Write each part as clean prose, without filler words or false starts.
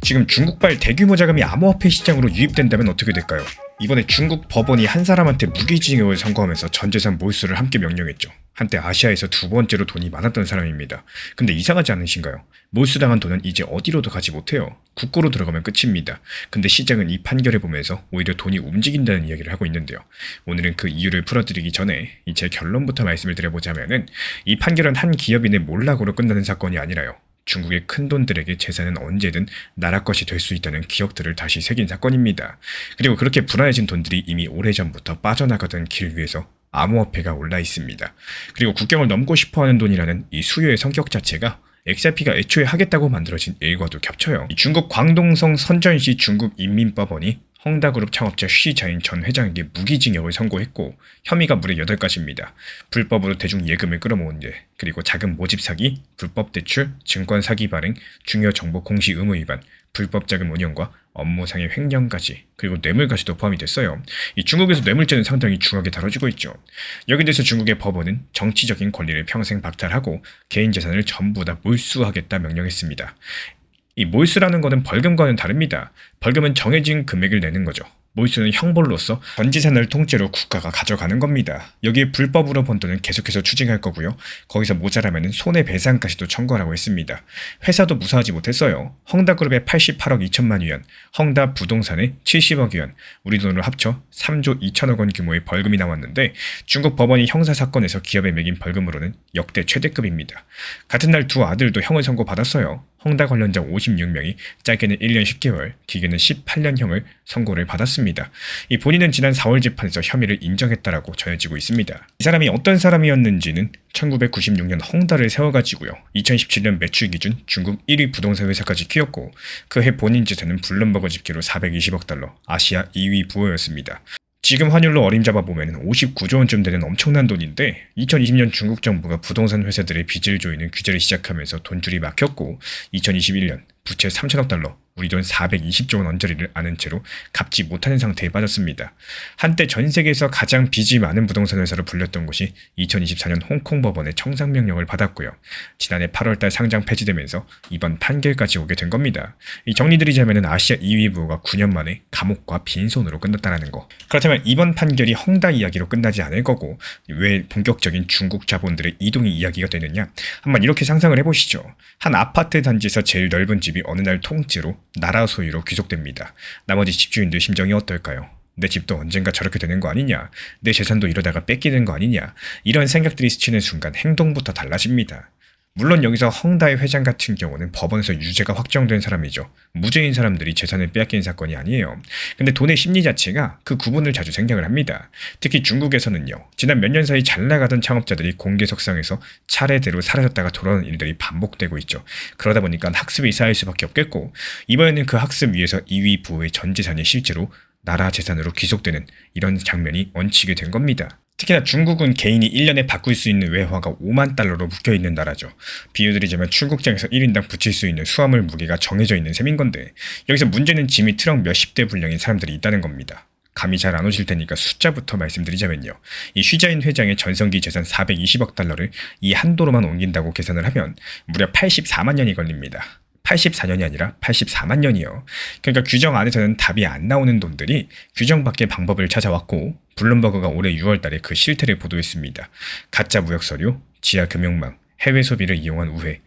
지금 중국발 대규모 자금이 암호화폐 시장으로 유입된다면 어떻게 될까요? 이번에 중국 법원이 한 사람한테 무기징역을 선고하면서 전 재산 몰수를 함께 명령했죠. 한때 아시아에서 두 번째로 돈이 많았던 사람입니다. 근데 이상하지 않으신가요? 몰수당한 돈은 이제 어디로도 가지 못해요. 국고로 들어가면 끝입니다. 근데 시장은 이 판결을 보면서 오히려 돈이 움직인다는 이야기를 하고 있는데요. 오늘은 그 이유를 풀어드리기 전에 제 결론부터 말씀을 드려보자면은 이 판결은 한 기업인의 몰락으로 끝나는 사건이 아니라요. 중국의 큰돈들에게 재산은 언제든 나라 것이 될 수 있다는 기억들을 다시 새긴 사건입니다. 그리고 그렇게 불안해진 돈들이 이미 오래전부터 빠져나가던 길 위에서 암호화폐가 올라 있습니다. 그리고 국경을 넘고 싶어하는 돈이라는 이 수요의 성격 자체가 XRP가 애초에 하겠다고 만들어진 일과도 겹쳐요. 중국 광동성 선전시 중국인민법원이 헝다그룹 창업자 쉬자인 전 회장에게 무기징역을 선고했고 혐의가 무려 8가지입니다. 불법으로 대중 예금을 끌어모은 죄, 그리고 자금 모집 사기, 불법 대출, 증권 사기 발행, 중요 정보 공시 의무 위반, 불법 자금 운영과 업무상의 횡령까지, 그리고 뇌물까지도 포함이 됐어요. 이 중국에서 뇌물죄는 상당히 중하게 다뤄지고 있죠. 여기에 대해서 중국의 법원은 정치적인 권리를 평생 박탈하고 개인 재산을 전부 다 몰수하겠다 명령했습니다. 이 몰수라는 것은 벌금과는 다릅니다. 벌금은 정해진 금액을 내는 거죠. 몰수는 형벌로서 전 재산을 통째로 국가가 가져가는 겁니다. 여기에 불법으로 번 돈은 계속해서 추징할 거고요. 거기서 모자라면 손해배상까지도 청구하라고 했습니다. 회사도 무사하지 못했어요. 헝다그룹의 88억 2천만 위안, 헝다 부동산의 70억 위안, 우리 돈으로 합쳐 3조 2천억 원 규모의 벌금이 나왔는데 중국 법원이 형사사건에서 기업에 매긴 벌금으로는 역대 최대급입니다. 같은 날 두 아들도 형을 선고받았어요. 헝다 관련자 56명이 짧게는 1년 10개월, 길게는 18년형을 선고를 받았습니다. 이 본인은 지난 4월 재판에서 혐의를 인정했다라고 전해지고 있습니다. 이 사람이 어떤 사람이었는지는 1996년 헝다를 세워가지고요. 2017년 매출 기준 중국 1위 부동산 회사까지 키웠고 그 해 본인 재산은 블룸버그 집계로 420억 달러, 아시아 2위 부호였습니다. 지금 환율로 어림잡아보면 59조 원쯤 되는 엄청난 돈인데 2020년 중국 정부가 부동산 회사들의 빚을 조이는 규제를 시작하면서 돈줄이 막혔고 2021년 부채 3천억 달러, 우리 돈 420조 원 언저리를 아는 채로 갚지 못하는 상태에 빠졌습니다. 한때 전 세계에서 가장 빚이 많은 부동산 회사로 불렸던 곳이 2024년 홍콩 법원의 청산명령을 받았고요. 지난해 8월달 상장 폐지되면서 이번 판결까지 오게 된 겁니다. 이 정리드리자면 아시아 2위 부호가 9년 만에 감옥과 빈손으로 끝났다는 거. 그렇다면 이번 판결이 헝다 이야기로 끝나지 않을 거고 왜 본격적인 중국 자본들의 이동이 이야기가 되느냐? 한번 이렇게 상상을 해보시죠. 한 아파트 단지에서 제일 넓은 집이 어느 날 통째로 나라 소유로 귀속됩니다. 나머지 집주인들 심정이 어떨까요? 내 집도 언젠가 저렇게 되는 거 아니냐? 내 재산도 이러다가 뺏기는 거 아니냐? 이런 생각들이 스치는 순간 행동부터 달라집니다. 물론 여기서 헝다의 회장 같은 경우는 법원에서 유죄가 확정된 사람이죠. 무죄인 사람들이 재산을 빼앗긴 사건이 아니에요. 근데 돈의 심리 자체가 그 구분을 자주 생략을 합니다. 특히 중국에서는요. 지난 몇 년 사이 잘 나가던 창업자들이 공개석상에서 차례대로 사라졌다가 돌아오는 일들이 반복되고 있죠. 그러다 보니까 학습이 쌓일 수밖에 없겠고 이번에는 그 학습 위에서 2위 부호의 전 재산이 실제로 나라 재산으로 귀속되는 이런 장면이 얹히게 된 겁니다. 특히나 중국은 개인이 1년에 바꿀 수 있는 외화가 5만 달러로 묶여있는 나라죠. 비유드리자면 출국장에서 1인당 붙일 수 있는 수화물 무게가 정해져 있는 셈인 건데 여기서 문제는 짐이 트럭 몇십 대 분량인 사람들이 있다는 겁니다. 감이 잘 안 오실 테니까 숫자부터 말씀드리자면요. 이 쉬자인 회장의 전성기 재산 420억 달러를 이 한도로만 옮긴다고 계산을 하면 무려 84만 년이 걸립니다. 84년이 아니라 84만 년이요. 그러니까 규정 안에서는 답이 안 나오는 돈들이 규정 밖의 방법을 찾아왔고 블룸버그가 올해 6월 달에 그 실태를 보도했습니다. 가짜 무역 서류, 지하 금융망, 해외 소비를 이용한 우회,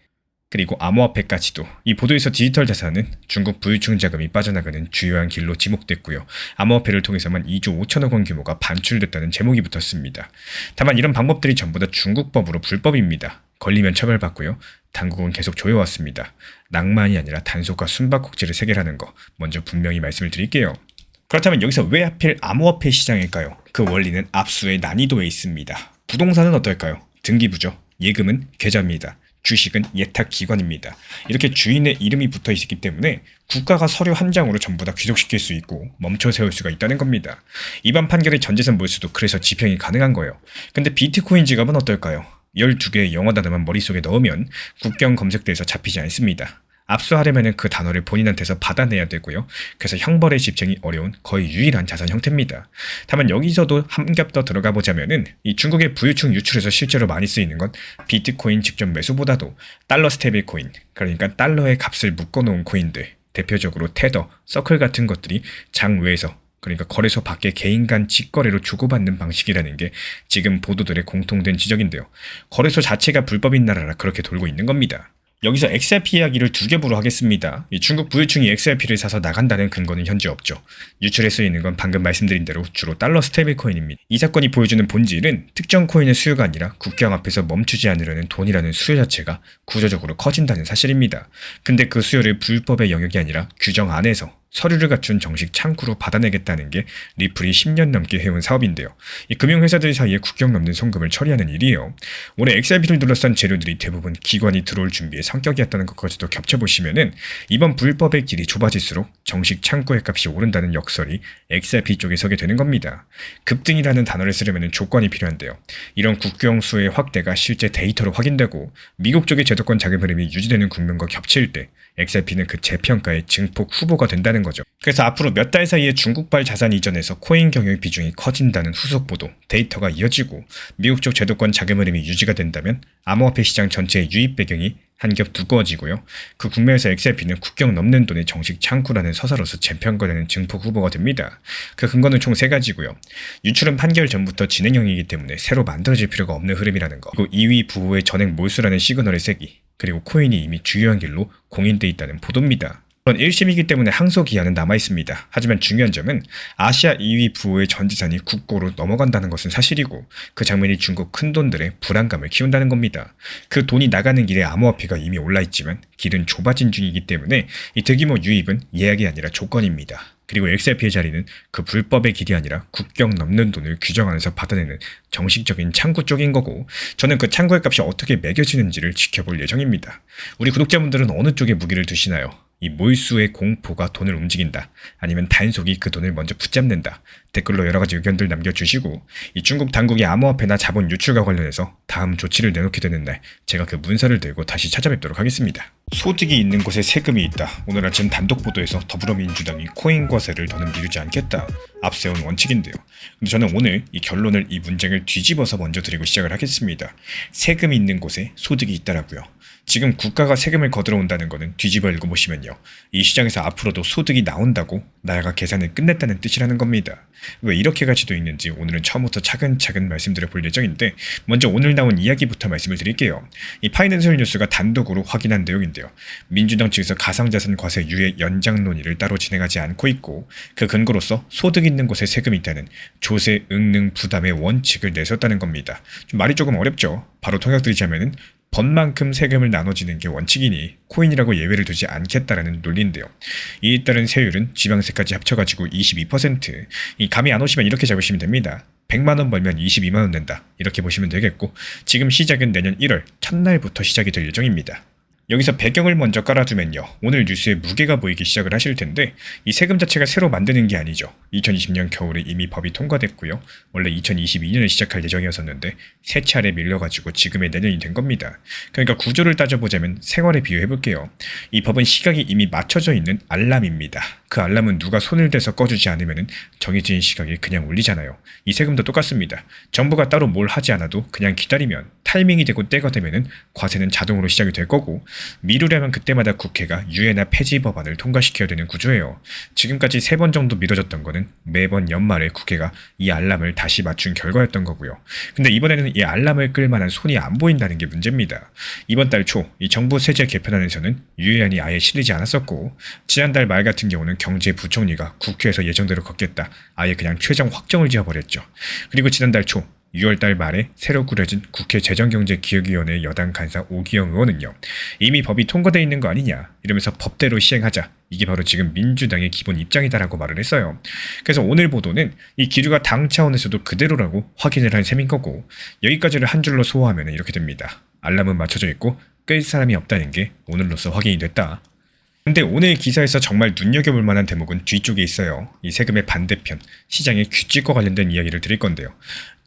그리고 암호화폐까지도. 이 보도에서 디지털 자산은 중국 부유층 자금이 빠져나가는 주요한 길로 지목됐고요. 암호화폐를 통해서만 2조 5천억 원 규모가 반출됐다는 제목이 붙었습니다. 다만 이런 방법들이 전부 다 중국법으로 불법입니다. 걸리면 처벌받고요. 당국은 계속 조여왔습니다. 낭만이 아니라 단속과 숨바꼭질을 새겨라는 거 먼저 분명히 말씀을 드릴게요. 그렇다면 여기서 왜 하필 암호화폐 시장일까요? 그 원리는 압수의 난이도에 있습니다. 부동산은 어떨까요? 등기부죠. 예금은 계좌입니다. 주식은 예탁기관입니다. 이렇게 주인의 이름이 붙어 있기 때문에 국가가 서류 한 장으로 전부 다 귀속시킬 수 있고 멈춰 세울 수가 있다는 겁니다. 이번 판결의 전재산 몰수도 그래서 집행이 가능한 거예요. 근데 비트코인 지갑은 어떨까요? 12개의 영어 단어만 머릿속에 넣으면 국경 검색대에서 잡히지 않습니다. 압수하려면 그 단어를 본인한테서 받아내야 되고요. 그래서 형벌의 집행이 어려운 거의 유일한 자산 형태입니다. 다만 여기서도 한 겹 더 들어가 보자면은 이 중국의 부유층 유출에서 실제로 많이 쓰이는 건 비트코인 직접 매수보다도 달러 스테이블 코인, 그러니까 달러의 값을 묶어놓은 코인들, 대표적으로 테더, 서클 같은 것들이 장외에서 그러니까 거래소 밖에 개인 간 직거래로 주고받는 방식이라는 게 지금 보도들의 공통된 지적인데요. 거래소 자체가 불법인 나라라 그렇게 돌고 있는 겁니다. 여기서 XRP 이야기를 두 겹으로 하겠습니다. 이 중국 부유층이 XRP를 사서 나간다는 근거는 현재 없죠. 유출에 쓰이는 건 방금 말씀드린 대로 주로 달러 스테이블 코인입니다. 이 사건이 보여주는 본질은 특정 코인의 수요가 아니라 국경 앞에서 멈추지 않으려는 돈이라는 수요 자체가 구조적으로 커진다는 사실입니다. 근데 그 수요를 불법의 영역이 아니라 규정 안에서 서류를 갖춘 정식 창구로 받아내겠다는 게 리플이 10년 넘게 해온 사업인데요. 이 금융회사들 사이에 국경 넘는 송금을 처리하는 일이에요. 올해 XRP를 둘러싼 재료들이 대부분 기관이 들어올 준비의 성격이었다는 것까지도 겹쳐보시면은 이번 불법의 길이 좁아질수록 정식 창구의 값이 오른다는 역설이 XRP 쪽에 서게 되는 겁니다. 급등이라는 단어를 쓰려면 조건이 필요한데요. 이런 국경 수의 확대가 실제 데이터로 확인되고 미국 쪽의 제도권 자금 흐름이 유지되는 국면과 겹칠 때 XRP는 그 재평가의 증폭 후보가 된다는 거죠. 그래서 앞으로 몇 달 사이에 중국발 자산 이전에서 코인 경영 비중이 커진다는 후속 보도, 데이터가 이어지고 미국 쪽 제도권 자금 흐름이 유지가 된다면 암호화폐 시장 전체의 유입 배경이 한 겹 두꺼워지고요. 그 국면에서 XRP는 국경 넘는 돈의 정식 창구라는 서사로서 재평가되는 증폭 후보가 됩니다. 그 근거는 총 3가지고요. 유출은 판결 전부터 진행형이기 때문에 새로 만들어질 필요가 없는 흐름이라는 거, 그리고 2위 부호의 전액 몰수라는 시그널의 세기, 그리고 코인이 이미 주요한 길로 공인돼 있다는 보도입니다. 물론 1심이기 때문에 항소 기한은 남아있습니다. 하지만 중요한 점은 아시아 2위 부호의 전 재산이 국고로 넘어간다는 것은 사실이고 그 장면이 중국 큰돈들의 불안감을 키운다는 겁니다. 그 돈이 나가는 길에 암호화폐가 이미 올라있지만 길은 좁아진 중이기 때문에 이 대규모 유입은 예약이 아니라 조건입니다. 그리고 XRP의 자리는 그 불법의 길이 아니라 국경 넘는 돈을 규정 안에서 받아내는 정식적인 창구 쪽인 거고 저는 그 창구의 값이 어떻게 매겨지는지를 지켜볼 예정입니다. 우리 구독자분들은 어느 쪽에 무기를 두시나요? 이 몰수의 공포가 돈을 움직인다. 아니면 단속이 그 돈을 먼저 붙잡는다. 댓글로 여러가지 의견들 남겨주시고 이 중국 당국이 암호화폐나 자본 유출과 관련해서 다음 조치를 내놓게 되는 날 제가 그 문서를 들고 다시 찾아뵙도록 하겠습니다. 소득이 있는 곳에 세금이 있다. 오늘 아침 단독 보도에서 더불어민주당이 코인 과세를 더는 미루지 않겠다. 앞세운 원칙인데요. 근데 저는 오늘 이 결론을 이 문장을 뒤집어서 먼저 드리고 시작을 하겠습니다. 세금이 있는 곳에 소득이 있다라고요. 지금 국가가 세금을 거들어온다는 것은 뒤집어 읽어보시면요. 이 시장에서 앞으로도 소득이 나온다고 나라가 계산을 끝냈다는 뜻이라는 겁니다. 왜 이렇게 가지도 있는지 오늘은 처음부터 차근차근 말씀드려 볼 예정인데 먼저 오늘 나온 이야기부터 말씀을 드릴게요. 이 파이낸셜 뉴스가 단독으로 확인한 내용인데요. 민주당 측에서 가상자산 과세 유예 연장 논의를 따로 진행하지 않고 있고 그 근거로서 소득 있는 곳에 세금이 있다는 조세 응능 부담의 원칙을 내세웠다는 겁니다. 좀 말이 조금 어렵죠. 바로 통역드리자면은 번만큼 세금을 나눠지는 게 원칙이니 코인이라고 예외를 두지 않겠다라는 논리인데요. 이에 따른 세율은 지방세까지 합쳐가지고 22%. 이 감이 안 오시면 이렇게 잡으시면 됩니다. 100만원 벌면 22만원 낸다. 이렇게 보시면 되겠고 지금 시작은 내년 1월 첫날부터 시작이 될 예정입니다. 여기서 배경을 먼저 깔아두면요. 오늘 뉴스에 무게가 보이기 시작을 하실 텐데 이 세금 자체가 새로 만드는 게 아니죠. 2020년 겨울에 이미 법이 통과됐고요. 원래 2022년에 시작할 예정이었었는데 세 차례 밀려가지고 지금의 내년이 된 겁니다. 그러니까 구조를 따져보자면 생활에 비유해볼게요. 이 법은 시각이 이미 맞춰져 있는 알람입니다. 그 알람은 누가 손을 대서 꺼주지 않으면 정해진 시각에 그냥 울리잖아요. 이 세금도 똑같습니다. 정부가 따로 뭘 하지 않아도 그냥 기다리면 타이밍이 되고 때가 되면 과세는 자동으로 시작이 될 거고 미루려면 그때마다 국회가 유예나 폐지 법안을 통과시켜야 되는 구조예요. 지금까지 3번 정도 미뤄졌던 거는 매번 연말에 국회가 이 알람을 다시 맞춘 결과였던 거고요. 근데 이번에는 이 알람을 끌 만한 손이 안 보인다는 게 문제입니다. 이번 달 초 이 정부 세제 개편안에서는 유예안이 아예 실리지 않았었고 지난달 말 같은 경우는 경제부총리가 국회에서 예정대로 걷겠다. 아예 그냥 최종 확정을 지어버렸죠. 그리고 지난달 초 6월달 말에 새로 꾸려진 국회 재정경제기획위원회 여당 간사 오기영 의원은요. 이미 법이 통과되어 있는 거 아니냐 이러면서 법대로 시행하자. 이게 바로 지금 민주당의 기본 입장이다라고 말을 했어요. 그래서 오늘 보도는 이 기류가 당 차원에서도 그대로라고 확인을 한 셈인 거고 여기까지를 한 줄로 소화하면 이렇게 됩니다. 알람은 맞춰져 있고 끌 사람이 없다는 게 오늘로써 확인이 됐다. 근데 오늘 기사에서 정말 눈여겨볼 만한 대목은 뒤쪽에 있어요. 이 세금의 반대편, 시장의 규칙과 관련된 이야기를 드릴 건데요.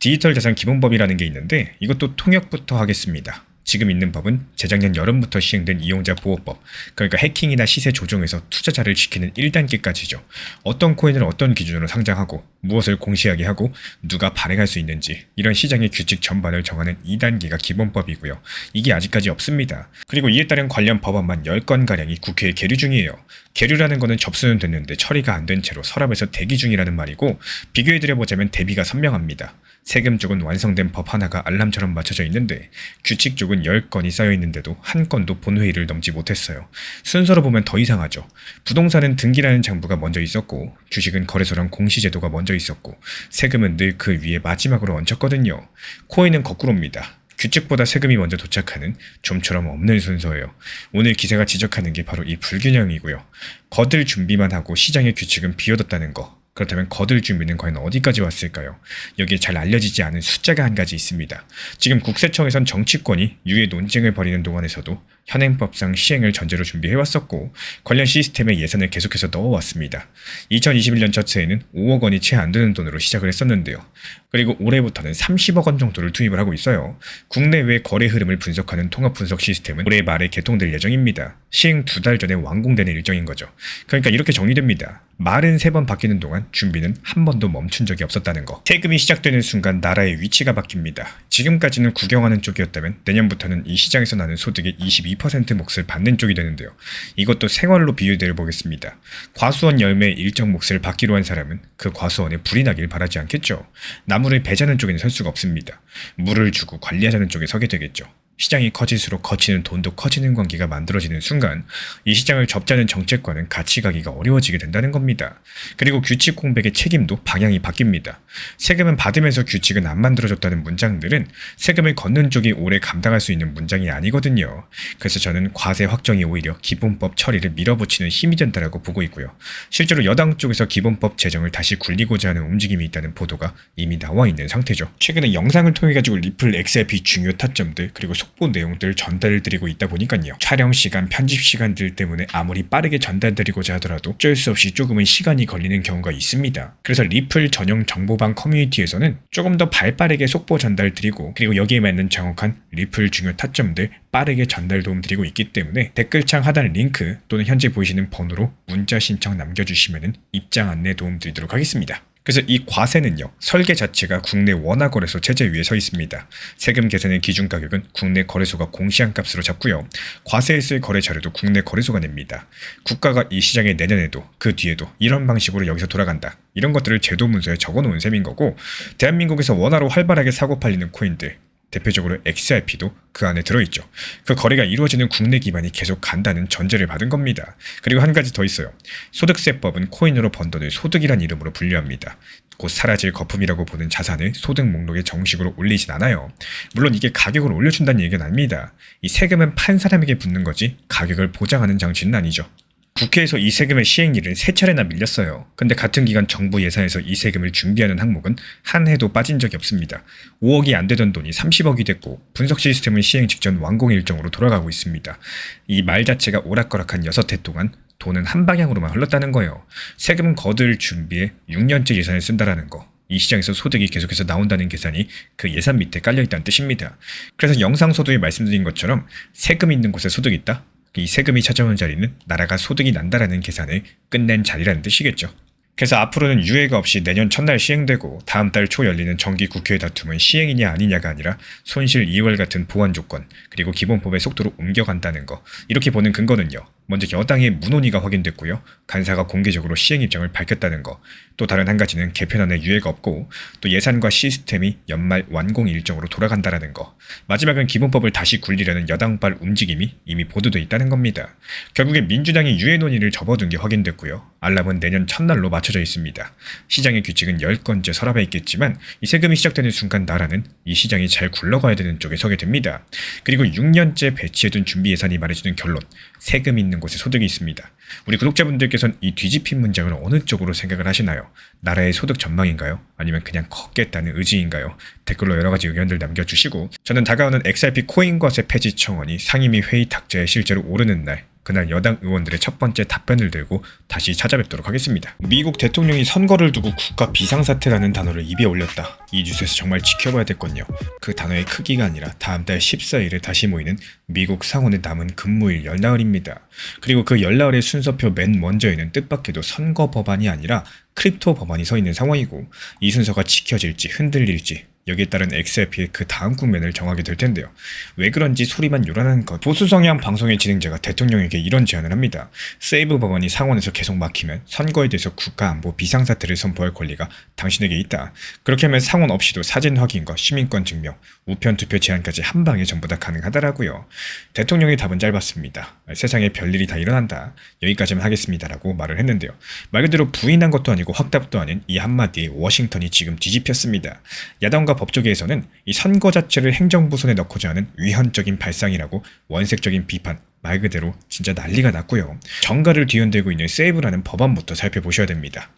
디지털 자산 기본법이라는 게 있는데 이것도 통역부터 하겠습니다. 지금 있는 법은 재작년 여름부터 시행된 이용자 보호법, 그러니까 해킹이나 시세 조종에서 투자자를 지키는 1단계까지죠. 어떤 코인을 어떤 기준으로 상장하고 무엇을 공시하게 하고 누가 발행할 수 있는지 이런 시장의 규칙 전반을 정하는 2단계가 기본법이고요. 이게 아직까지 없습니다. 그리고 이에 따른 관련 법안만 10건가량이 국회에 계류 중이에요. 계류라는 거는 접수는 됐는데 처리가 안 된 채로 서랍에서 대기 중이라는 말이고, 비교해드려보자면 대비가 선명합니다. 세금 쪽은 완성된 법 하나가 알람처럼 맞춰져 있는데 규칙 쪽은 10건이 쌓여 있는데도 한 건도 본회의를 넘지 못했어요. 순서로 보면 더 이상하죠. 부동산은 등기라는 장부가 먼저 있었고, 주식은 거래소랑 공시제도가 먼저 있었고, 세금은 늘 그 위에 마지막으로 얹혔거든요. 코인은 거꾸로입니다. 규칙보다 세금이 먼저 도착하는 좀처럼 없는 순서예요. 오늘 기세가 지적하는 게 바로 이 불균형이고요. 거들 준비만 하고 시장의 규칙은 비워뒀다는 거. 그렇다면 거들 준비는 과연 어디까지 왔을까요? 여기에 잘 알려지지 않은 숫자가 한 가지 있습니다. 지금 국세청에선 정치권이 유예 논쟁을 벌이는 동안에서도 현행법상 시행을 전제로 준비해왔었고, 관련 시스템에 예산을 계속해서 넣어왔습니다. 2021년 자체에는 5억 원이 채 안 되는 돈으로 시작을 했었는데요. 그리고 올해부터는 30억 원 정도를 투입을 하고 있어요. 국내외 거래 흐름을 분석하는 통합 분석 시스템은 올해 말에 개통될 예정입니다. 시행 2달 전에 완공되는 일정인 거죠. 그러니까 이렇게 정리됩니다. 말은 3번 바뀌는 동안 준비는 한 번도 멈춘 적이 없었다는 거. 세금이 시작되는 순간 나라의 위치가 바뀝니다. 지금까지는 구경하는 쪽이었다면 내년부터는 이 시장에서 나는 소득의 22% 몫을 받는 쪽이 되는데요. 이것도 생활로 비유대를 보겠습니다. 과수원 열매의 일정 몫을 받기로 한 사람은 그 과수원에 불이 나길 바라지 않겠죠. 나무를 배자는 쪽에는 설 수가 없습니다. 물을 주고 관리하자는 쪽에 서게 되겠죠. 시장이 커질수록 거치는 돈도 커지는 관계가 만들어지는 순간 이 시장을 접자는 정책과는 같이 가기가 어려워지게 된다는 겁니다. 그리고 규칙 공백의 책임도 방향이 바뀝니다. 세금은 받으면서 규칙은 안 만들어졌다는 문장들은 세금을 걷는 쪽이 오래 감당할 수 있는 문장이 아니거든요. 그래서 저는 과세 확정이 오히려 기본법 처리를 밀어붙이는 힘이 된다라고 보고 있고요. 실제로 여당 쪽에서 기본법 제정을 다시 굴리고자 하는 움직임이 있다는 보도가 이미 나와 있는 상태죠. 최근에 영상을 통해 가지고 리플 XRP 중요 타점들 그리고 속보 내용들 전달을 드리고 있다 보니까요. 촬영 시간, 편집 시간들 때문에 아무리 빠르게 전달드리고자 하더라도 어쩔 수 없이 조금은 시간이 걸리는 경우가 있습니다. 그래서 리플 전용 정보방 커뮤니티에서는 조금 더 발빠르게 속보 전달드리고, 그리고 여기에 맞는 정확한 리플 중요 타점들 빠르게 전달 도움 드리고 있기 때문에 댓글창 하단 링크 또는 현재 보이시는 번호로 문자 신청 남겨주시면 입장 안내 도움 드리도록 하겠습니다. 그래서 이 과세는요, 설계 자체가 국내 원화거래소 체제 위에 서 있습니다. 세금 계산의 기준 가격은 국내 거래소가 공시한 값으로 잡고요. 과세했을 거래 자료도 국내 거래소가 냅니다. 국가가 이 시장에 내년에도 그 뒤에도 이런 방식으로 여기서 돌아간다, 이런 것들을 제도 문서에 적어놓은 셈인 거고, 대한민국에서 원화로 활발하게 사고 팔리는 코인들, 대표적으로 XRP도 그 안에 들어있죠. 그 거래가 이루어지는 국내 기반이 계속 간다는 전제를 받은 겁니다. 그리고 한 가지 더 있어요. 소득세법은 코인으로 번 돈을 소득이란 이름으로 분류합니다. 곧 사라질 거품이라고 보는 자산을 소득 목록에 정식으로 올리진 않아요. 물론 이게 가격을 올려준다는 얘기는 아닙니다. 이 세금은 판 사람에게 붙는 거지 가격을 보장하는 장치는 아니죠. 국회에서 이 세금의 시행일은 3차례나 밀렸어요. 근데 같은 기간 정부 예산에서 이 세금을 준비하는 항목은 한 해도 빠진 적이 없습니다. 5억이 안 되던 돈이 30억이 됐고, 분석 시스템은 시행 직전 완공 일정으로 돌아가고 있습니다. 이 말 자체가 오락가락한 6해 동안 돈은 한 방향으로만 흘렀다는 거예요. 세금 거둘 준비에 6년째 예산을 쓴다라는 거. 이 시장에서 소득이 계속해서 나온다는 계산이 그 예산 밑에 깔려있다는 뜻입니다. 그래서 영상 소득에 말씀드린 것처럼 세금 있는 곳에 소득이 있다? 이 세금이 찾아오는 자리는 나라가 소득이 난다라는 계산을 끝낸 자리라는 뜻이겠죠. 그래서 앞으로는 유예가 없이 내년 첫날 시행되고 다음 달 초 열리는 정기 국회 다툼은 시행이냐 아니냐가 아니라 손실 2월 같은 보완 조건, 그리고 기본법의 속도로 옮겨간다는 거, 이렇게 보는 근거는요. 먼저 여당의 무논의가 확인됐고요. 간사가 공개적으로 시행 입장을 밝혔다는 거, 또 다른 한 가지는 개편안에 유예가 없고 또 예산과 시스템이 연말 완공 일정으로 돌아간다라는 거, 마지막은 기본법을 다시 굴리려는 여당발 움직임이 이미 보도돼 있다는 겁니다. 결국에 민주당이 유예 논의를 접어둔 게 확인됐고요. 알람은 내년 첫날로 맞춰져 있습니다. 시장의 규칙은 10건째 서랍에 있겠지만 이 세금이 시작되는 순간 나라는 이 시장이 잘 굴러가야 되는 쪽에 서게 됩니다. 그리고 6년째 배치해둔 준비 예산이 말해주는 결론, 세금 있는 곳에 소득이 있습니다. 우리 구독자분들께서는 이 뒤집힌 문장을 어느 쪽으로 생각을 하시나요? 나라의 소득 전망인가요? 아니면 그냥 걷겠다는 의지인가요? 댓글로 여러가지 의견들 남겨주시고, 저는 다가오는 XRP 코인과세 폐지 청원이 상임위 회의 탁자에 실제로 오르는 날, 그날 여당 의원들의 첫 번째 답변을 들고 다시 찾아뵙도록 하겠습니다. 미국 대통령이 선거를 두고 국가 비상사태라는 단어를 입에 올렸다. 이 뉴스에서 정말 지켜봐야 될 건요, 그 단어의 크기가 아니라 다음 달 14일에 다시 모이는 미국 상원의 남은 근무일 열나흘입니다. 그리고 그 열나흘의 순서표 맨 먼저에는 뜻밖에도 선거 법안이 아니라 크립토 법안이 서 있는 상황이고, 이 순서가 지켜질지 흔들릴지 여기에 따른 XRP의 그 다음 국면을 정하게 될 텐데요. 왜 그런지 소리만 요란한 것. 보수 성향 방송의 진행자가 대통령에게 이런 제안을 합니다. 세이브 법안이 상원에서 계속 막히면 선거에 대해서 국가안보 비상사태를 선포할 권리가 당신에게 있다. 그렇게 하면 상원 없이도 사진 확인과 시민권 증명, 우편 투표 제한까지 한 방에 전부 다 가능하다라고요. 대통령의 답은 짧았습니다. 세상에 별일이 다 일어난다. 여기까지만 하겠습니다라고 말을 했는데요. 말 그대로 부인한 것도 아니고 확답도 아닌 이 한마디에 워싱턴이 지금 뒤집혔습니다. 야당과 법조계에서는 이 선거 자체를 행정부 손에 넣고자 하는 위헌적인 발상이라고 원색적인 비판, 말 그대로 진짜 난리가 났고요. 정가를 뒤흔들고 있는 세이브라는 법안부터 살펴보셔야 됩니다.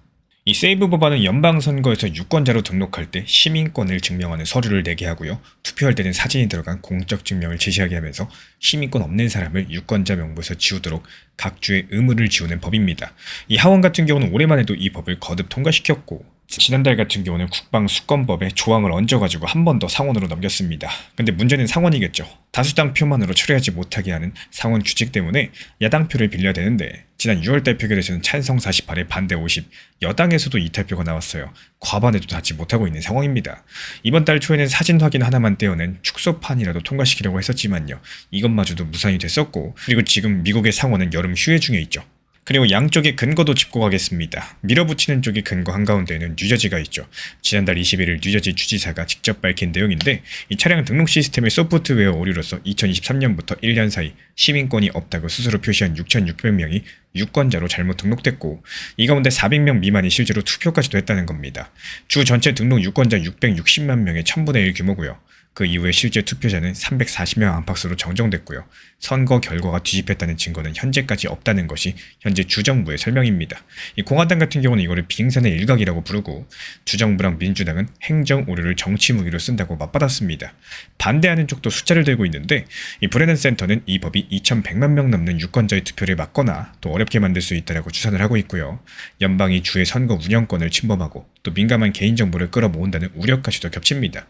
이 세이브 법안은 연방선거에서 유권자로 등록할 때 시민권을 증명하는 서류를 내게 하고요. 투표할 때는 사진이 들어간 공적 증명을 제시하게 하면서 시민권 없는 사람을 유권자 명부에서 지우도록 각 주의 의무를 지우는 법입니다. 이 하원 같은 경우는 올해만 해도 이 법을 거듭 통과시켰고 지난달 같은 경우는 국방수권법에 조항을 얹어가지고 한 번 더 상원으로 넘겼습니다. 근데 문제는 상원이겠죠. 다수당 표만으로 처리하지 못하게 하는 상원 규칙 때문에 야당 표를 빌려야 되는데 지난 6월달 표결에서는 찬성 48에 반대 50, 여당에서도 이탈표가 나왔어요. 과반에도 닿지 못하고 있는 상황입니다. 이번 달 초에는 사진 확인 하나만 떼어낸 축소판이라도 통과시키려고 했었지만요. 이것마저도 무산이 됐었고 그리고 지금 미국의 상원은 여름 휴회 중에 있죠. 그리고 양쪽의 근거도 짚고 가겠습니다. 밀어붙이는 쪽의 근거 한가운데에는 뉴저지가 있죠. 지난달 21일 뉴저지 주지사가 직접 밝힌 내용인데 이 차량 등록 시스템의 소프트웨어 오류로서 2023년부터 1년 사이 시민권이 없다고 스스로 표시한 6,600명이 유권자로 잘못 등록됐고 이 가운데 400명 미만이 실제로 투표까지도 했다는 겁니다. 주 전체 등록 유권자 660만 명의 1000분의 1 규모고요. 그 이후에 실제 투표자는 340명 안팎으로 정정됐고요. 선거 결과가 뒤집혔다는 증거는 현재까지 없다는 것이 현재 주정부의 설명입니다. 이 공화당 같은 경우는 이거를 빙산의 일각이라고 부르고 주정부랑 민주당은 행정 오류를 정치 무기로 쓴다고 맞받았습니다. 반대하는 쪽도 숫자를 들고 있는데 이 브레넌 센터는 이 법이 2,100만 명 넘는 유권자의 투표를 막거나 또 어렵게 만들 수 있다고 추산을 하고 있고요. 연방이 주의 선거 운영권을 침범하고 또 민감한 개인정보를 끌어모은다는 우려까지도 겹칩니다.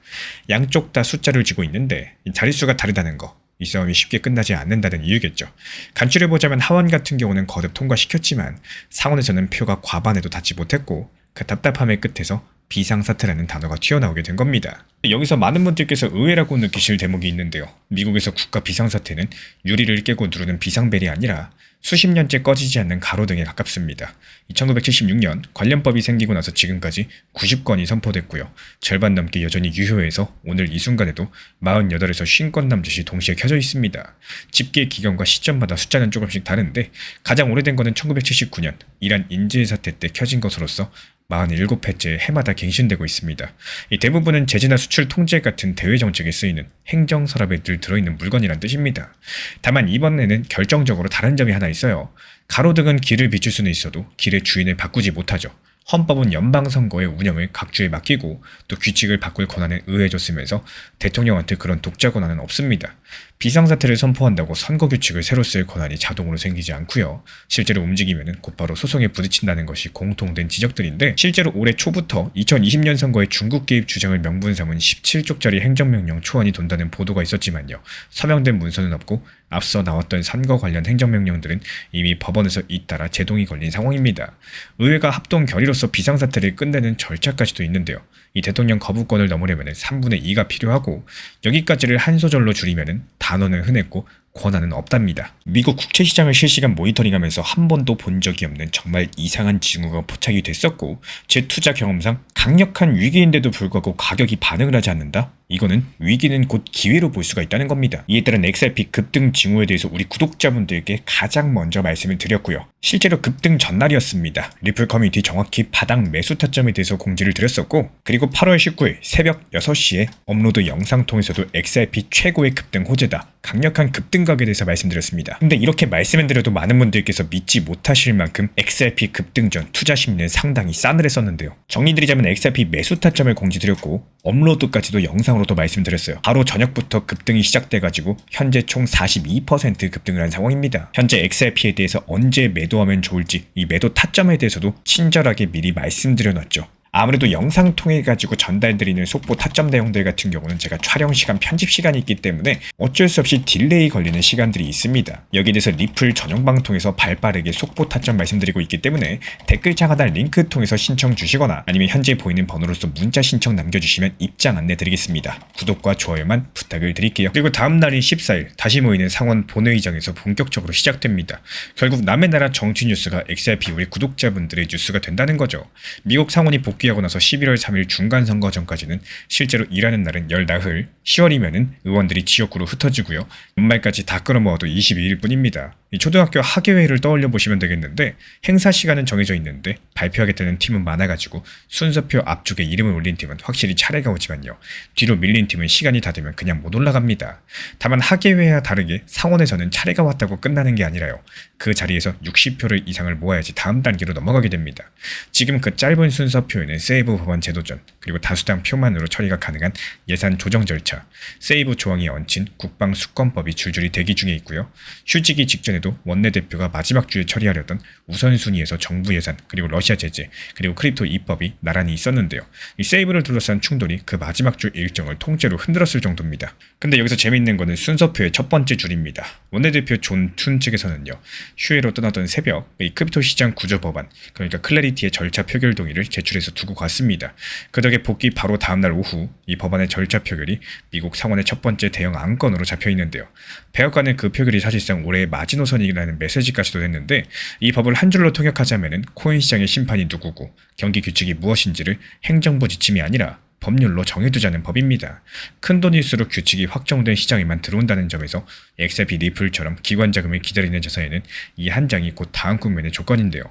양쪽 다 숫자를 쥐고 있는데 자릿수가 다르다는 거, 이 싸움이 쉽게 끝나지 않는다는 이유겠죠. 간추려보자면 하원 같은 경우는 거듭 통과시켰지만 상원에서는 표가 과반에도 닿지 못했고 그 답답함의 끝에서 비상사태라는 단어가 튀어나오게 된 겁니다. 여기서 많은 분들께서 의외라고 느끼실 대목이 있는데요. 미국에서 국가 비상사태는 유리를 깨고 누르는 비상벨이 아니라 수십 년째 꺼지지 않는 가로등에 가깝습니다. 1976년 관련법이 생기고 나서 지금까지 90건이 선포됐고요. 절반 넘게 여전히 유효해서 오늘 이 순간에도 48에서 50건 남짓이 동시에 켜져 있습니다. 집계 기간과 시점마다 숫자는 조금씩 다른데 가장 오래된 거는 1979년 이란 인질 사태 때 켜진 것으로서 47회째 해마다 갱신되고 있습니다. 이 대부분은 제재나 수출 통제 같은 대외 정책에 쓰이는 행정 서랍에 늘 들어있는 물건이란 뜻입니다. 다만 이번에는 결정적으로 다른 점이 하나 있어요. 가로등은 길을 비출 수는 있어도 길의 주인을 바꾸지 못하죠. 헌법은 연방선거의 운영을 각 주에 맡기고 또 규칙을 바꿀 권한을 의해줬으면서 대통령한테 그런 독자 권한은 없습니다. 비상사태를 선포한다고 선거규칙을 새로 쓸 권한이 자동으로 생기지 않고요. 실제로 움직이면 곧바로 소송에 부딪힌다는 것이 공통된 지적들인데 실제로 올해 초부터 2020년 선거에 중국 개입 주장을 명분 삼은 17쪽짜리 행정명령 초안이 돈다는 보도가 있었지만요. 서명된 문서는 없고 앞서 나왔던 선거 관련 행정명령들은 이미 법원에서 잇따라 제동이 걸린 상황입니다. 의회가 합동 결의로서 비상사태를 끝내는 절차까지도 있는데요. 이 대통령 거부권을 넘으려면 3분의 2가 필요하고 여기까지를 한 소절로 줄이면 단어는 흔했고 권한은 없답니다. 미국 국채시장을 실시간 모니터링하면서 한 번도 본 적이 없는 정말 이상한 징후가 포착이 됐었고 제 투자 경험상 강력한 위기인데도 불구하고 가격이 반응을 하지 않는다? 이거는 위기는 곧 기회로 볼 수가 있다는 겁니다. 이에 따른 XRP 급등 징후에 대해서 우리 구독자분들께 가장 먼저 말씀을 드렸고요. 실제로 급등 전날이었습니다. 리플 커뮤니티 정확히 바닥 매수 타점에 대해서 공지를 드렸었고 그리고 8월 19일 새벽 6시에 업로드 영상 통해서도 XRP 최고의 급등 호재다. 강력한 급등각에 대해서 말씀드렸습니다. 근데 이렇게 말씀해드려도 많은 분들께서 믿지 못하실 만큼 XRP 급등 전 투자 심리는 상당히 싸늘했었는데요. 정리드리자면 XRP 매수 타점을 공지드렸고 업로드까지도 영상으로도 말씀드렸어요. 바로 저녁부터 급등이 시작돼가지고 현재 총 42% 급등을 한 상황입니다. 현재 XRP에 대해서 언제 매도하면 좋을지 이 매도 타점에 대해서도 친절하게 미리 말씀드려놨죠. 아무래도 영상 통해 가지고 전달드리는 속보 타점 내용들 같은 경우는 제가 촬영 시간, 편집 시간이 있기 때문에 어쩔 수 없이 딜레이 걸리는 시간들이 있습니다. 여기에 대해서 리플 전용 방통에서 발빠르게 속보 타점 말씀드리고 있기 때문에 댓글창 하단 링크 통해서 신청 주시거나 아니면 현재 보이는 번호로서 문자 신청 남겨주시면 입장 안내 드리겠습니다. 구독과 좋아요만 부탁을 드릴게요. 그리고 다음 날인 14일 다시 모이는 상원 본회의장에서 본격적으로 시작됩니다. 결국 남의 나라 정치 뉴스가 XRP 우리 구독자분들의 뉴스가 된다는 거죠. 미국 상원이 복귀하고 나서 11월 3일 중간선거 전까지는 실제로 일하는 날은 열 나흘, 10월이면은 의원들이 지역구로 흩어지고요. 연말까지 다 끌어모아도 22일 뿐입니다. 이 초등학교 학예회를 떠올려 보시면 되겠는데 행사 시간은 정해져 있는데 발표하겠다는 팀은 많아가지고 순서표 앞쪽에 이름을 올린 팀은 확실히 차례가 오지만요. 뒤로 밀린 팀은 시간이 다 되면 그냥 못 올라갑니다. 다만 학예회와 다르게 상원에서는 차례가 왔다고 끝나는 게 아니라요. 그 자리에서 60표를 이상을 모아야지 다음 단계로 넘어가게 됩니다. 지금 그 짧은 순서표에는 세이브 법안 제도전 그리고 다수당 표만으로 처리가 가능한 예산 조정 절차, 세이브 조항이 얹힌 국방수권법이 줄줄이 대기 중에 있고요. 휴직이 직전에도 원내대표가 마지막 주에 처리하려던 우선순위에서 정부 예산 그리고 러시아 제재 그리고 크립토 입법이 나란히 있었는데요. 이 세이브를 둘러싼 충돌이 그 마지막 주 일정을 통째로 흔들었을 정도입니다. 근데 여기서 재미있는 거는 순서표의 첫 번째 줄입니다. 원내대표 존 툰 측에서는요. 휴회로 떠나던 새벽 이 크립토 시장 구조 법안 그러니까 클래리티의 절차 표결 동의를 제출해서 두고 갔습니다. 그 덕에 복귀 바로 다음날 오후 이 법안의 절차 표결이 미국 상원의 첫 번째 대형 안건으로 잡혀 있는데요. 백악관은 그 표결이 사실상 올해의 마지노선이라는 메시지까지도 냈는데 이 법을 한 줄로 통역하자면은 코인 시장의 심판이 누구고 경기 규칙이 무엇인지를 행정부 지침이 아니라 법률로 정해두자는 법입니다. 큰돈일수록 규칙이 확정된 시장에만 들어온다는 점에서 XRP 리플처럼 기관 자금을 기다리는 자사에는 이 한 장이 곧 다음 국면의 조건인데요.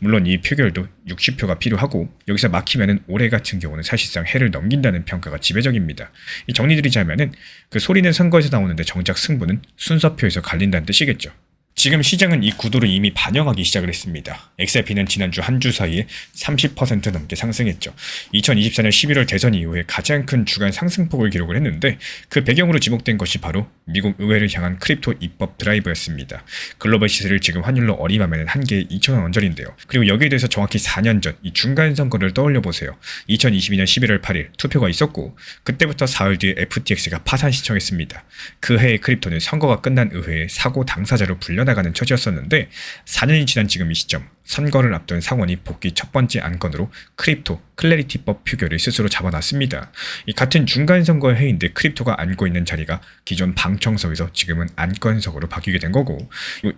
물론 이 표결도 60표가 필요하고 여기서 막히면은 올해 같은 경우는 사실상 해를 넘긴다는 평가가 지배적입니다. 이 정리드리자면은 그 소리는 선거에서 나오는데 정작 승부는 순서표에서 갈린다는 뜻이겠죠. 지금 시장은 이 구도를 이미 반영하기 시작을 했습니다. XRP는 지난주 한 주 사이에 30% 넘게 상승했죠. 2024년 11월 대선 이후에 가장 큰 주간 상승폭을 기록을 했는데 그 배경으로 지목된 것이 바로 미국 의회를 향한 크립토 입법 드라이브였습니다. 글로벌 시세를 지금 환율로 어림하면 한 개에 2,000원 언저리인데요. 그리고 여기에 대해서 정확히 4년 전 이 중간 선거를 떠올려 보세요. 2022년 11월 8일 투표가 있었고 그때부터 사흘 뒤에 FTX가 파산 신청했습니다. 그 해의 크립토는 선거가 끝난 의회의 사고 당사자로 불려나가는 처지였었는데 4년이 지난 지금 이 시점 선거를 앞둔 상원이 복귀 첫 번째 안건으로 크립토 클래리티법 표결을 스스로 잡아놨습니다. 이 같은 중간선거 해인데 크립토가 앉고 있는 자리가 기존 방청석에서 지금은 안건석으로 바뀌게 된 거고